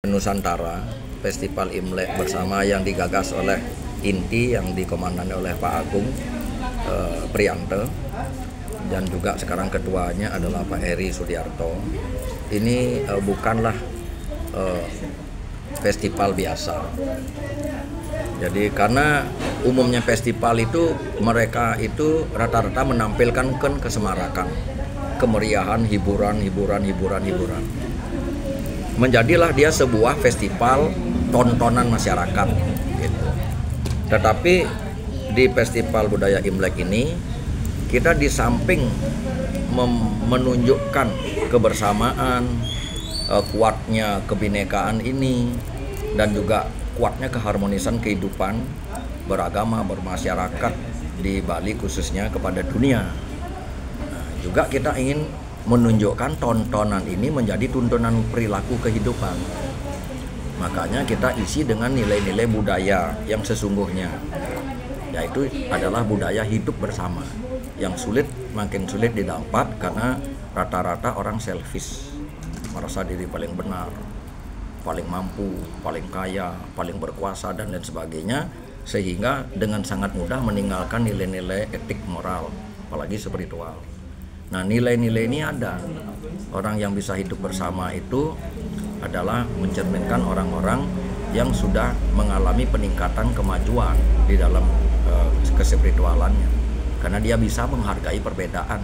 Nusantara, Festival Imlek bersama yang digagas oleh INTI yang dikomandani oleh Pak Agung Priyanto, dan juga sekarang ketuanya adalah Pak Eri Sudiarto. Ini bukanlah festival biasa. Jadi karena umumnya festival itu mereka itu rata-rata menampilkan kesemarakan, kemeriahan, hiburan. Menjadilah dia sebuah festival tontonan masyarakat gitu. Tetapi di Festival Budaya Imlek ini kita di samping menunjukkan kebersamaan, kuatnya kebinekaan ini, dan juga kuatnya keharmonisan kehidupan beragama bermasyarakat di Bali khususnya kepada dunia. Nah, juga kita ingin menunjukkan tontonan ini menjadi tuntunan perilaku kehidupan. Makanya kita isi dengan nilai-nilai budaya yang sesungguhnya, yaitu adalah budaya hidup bersama, yang makin sulit didapat karena rata-rata orang selfish, merasa diri paling benar, paling mampu, paling kaya, paling berkuasa, dan lain sebagainya, sehingga dengan sangat mudah meninggalkan nilai-nilai etik moral, apalagi spiritual. Nah, nilai-nilai ini ada. Orang yang bisa hidup bersama itu adalah mencerminkan orang-orang yang sudah mengalami peningkatan kemajuan di dalam kespiritualannya. Karena dia bisa menghargai perbedaan.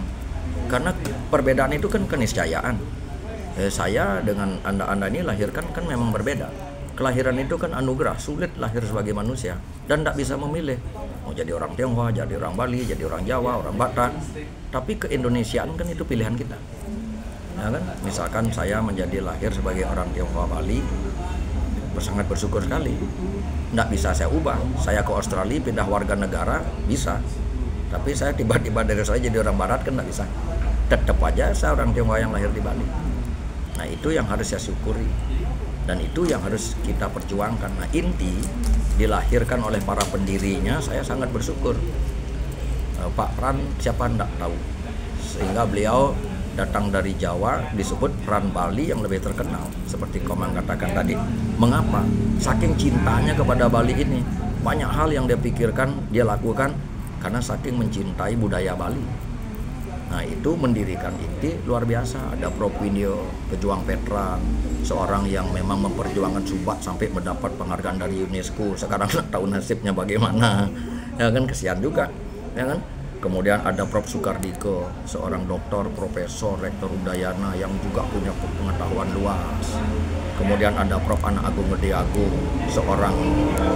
Karena perbedaan itu kan keniscayaan. Saya dengan Anda ini lahirkan kan memang berbeda. Kelahiran itu kan anugerah, sulit lahir sebagai manusia dan tidak bisa memilih mau jadi orang Tionghoa, jadi orang Bali, jadi orang Jawa, orang Batak. Tapi keindonesiaan kan itu pilihan kita, ya kan? Misalkan saya menjadi lahir sebagai orang Tionghoa Bali, sangat bersyukur sekali. Tidak bisa saya ubah. Saya ke Australia pindah warga negara bisa, tapi saya tiba-tiba dari saya jadi orang Barat kan tidak bisa. Tetap aja saya orang Tionghoa yang lahir di Bali. Nah, itu yang harus saya syukuri. Dan itu yang harus kita perjuangkan. Nah, INTI dilahirkan oleh para pendirinya, saya sangat bersyukur. Pak Pran siapa enggak tahu. Sehingga beliau datang dari Jawa, disebut Pran Bali yang lebih terkenal. Seperti Komang katakan tadi. Mengapa? Saking cintanya kepada Bali ini. Banyak hal yang dia pikirkan, dia lakukan karena saking mencintai budaya Bali. Nah, itu mendirikan INTI luar biasa. Ada Prof. Winyo, pejuang veteran, seorang yang memang memperjuangkan Subak sampai mendapat penghargaan dari UNESCO. Sekarang nggak tahu nasibnya bagaimana, ya kan, kesian juga, ya kan. Kemudian ada Prof. Sukardike, seorang doktor, profesor, rektor Udayana yang juga punya pengetahuan luas. Kemudian ada Prof. Anak Agung Gede Agung, seorang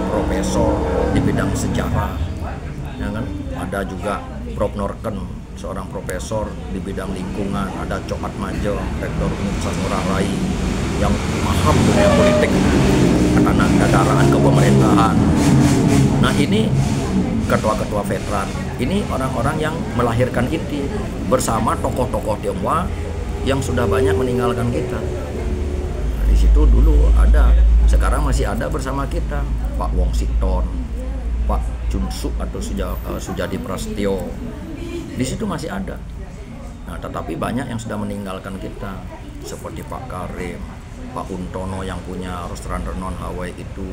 profesor di bidang sejarah, ya kan. Ada juga Prof. Norken, seorang profesor di bidang lingkungan. Ada Cokat Majo, rektor Universitas Ngurah Rai, yang paham dunia politik, ketandagaraan kepemerintahan. Nah, ini ketua-ketua veteran. Ini orang-orang yang melahirkan INTI bersama tokoh-tokoh Tionghoa yang sudah banyak meninggalkan kita. Nah, di situ dulu ada, sekarang masih ada bersama kita, Pak Wong Siton, Pak Junsuk atau Sujadi Prasetyo. Di situ masih ada. Nah, tetapi banyak yang sudah meninggalkan kita, seperti Pak Karim, Pak Untono yang punya restoran Renon Hawaii itu,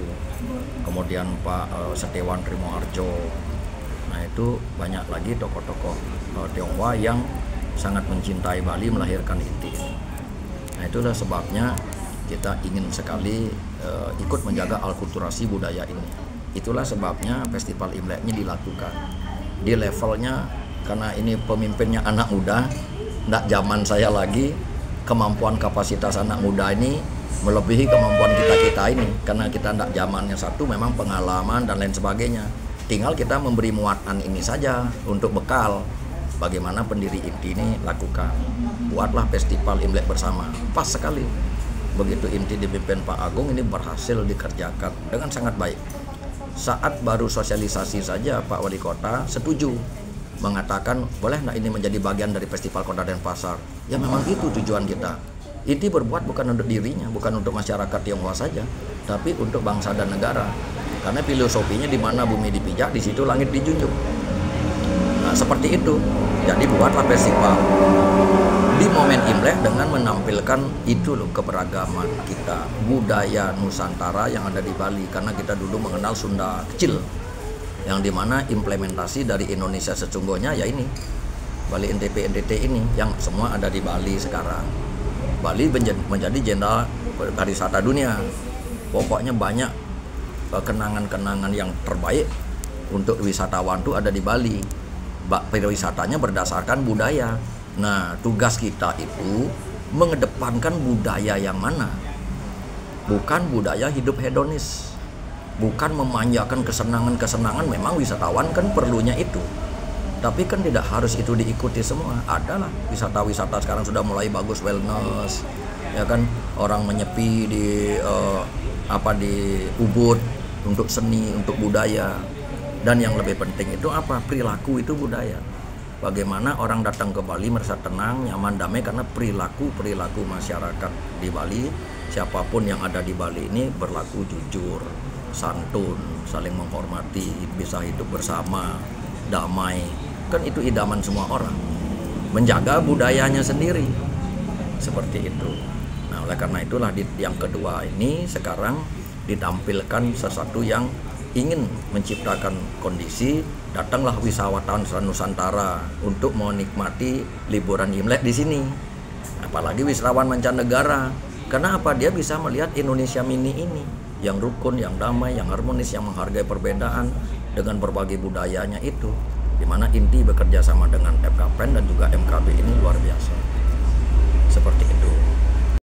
kemudian Pak Setiawan Trimoharjo. Nah, itu banyak lagi tokoh-tokoh Tionghoa yang sangat mencintai Bali, melahirkan INTI. Nah, itulah sebabnya kita ingin sekali ikut menjaga alkulturasi budaya ini. Itulah sebabnya Festival Imlek ini dilakukan di levelnya. Karena ini pemimpinnya anak muda, tidak zaman saya lagi, kemampuan kapasitas anak muda ini melebihi kemampuan kita ini. Karena kita tidak zamannya, satu memang pengalaman dan lain sebagainya. Tinggal kita memberi muatan ini saja untuk bekal bagaimana pendiri INTI ini lakukan. Buatlah Festival Imlek bersama, pas sekali. Begitu INTI dipimpin Pak Agung, ini berhasil dikerjakan dengan sangat baik. Saat baru sosialisasi saja Pak Wali Kota setuju, mengatakan boleh nggak ini menjadi bagian dari Festival Kota Denpasar. Ya memang itu tujuan kita. INTI berbuat bukan untuk dirinya, bukan untuk masyarakat Tionghoa saja, tapi untuk bangsa dan negara. Karena filosofinya di mana bumi dipijak, di situ langit dijunjung. Nah, seperti itu. Jadi buatlah festival. di momen Imlek dengan menampilkan itu loh, keberagaman kita, budaya Nusantara yang ada di Bali. Karena kita dulu mengenal Sunda kecil, yang dimana implementasi dari Indonesia sesungguhnya ya ini Bali NTP NTT ini yang semua ada di Bali sekarang. Bali menjadi jenderal pariwisata dunia. Pokoknya banyak kenangan-kenangan yang terbaik untuk wisatawan itu ada di Bali. Pariwisatanya berdasarkan budaya. Nah, tugas kita itu mengedepankan budaya yang mana? Bukan budaya hidup hedonis. Bukan memanjakan kesenangan-kesenangan, memang wisatawan kan perlunya itu. Tapi kan tidak harus itu diikuti semua. Adalah wisata-wisata sekarang sudah mulai bagus, wellness. Ya kan, orang menyepi di di Ubud untuk seni, untuk budaya. Dan yang lebih penting itu apa? Perilaku itu budaya. Bagaimana orang datang ke Bali merasa tenang, nyaman, damai karena perilaku masyarakat di Bali, siapapun yang ada di Bali ini berlaku jujur, santun, saling menghormati, bisa hidup bersama, damai. Kan itu idaman semua orang. Menjaga budayanya sendiri. Seperti itu. Nah, oleh karena itulah yang kedua ini sekarang ditampilkan sesuatu yang ingin menciptakan kondisi, datanglah wisatawan Nusantara untuk menikmati liburan Imlek di sini. Apalagi wisatawan mancanegara. Karena apa? Dia bisa melihat Indonesia mini ini yang rukun, yang damai, yang harmonis, yang menghargai perbedaan dengan berbagai budayanya itu. Di mana inti bekerja sama dengan FKPN dan juga MKB ini luar biasa. Seperti itu.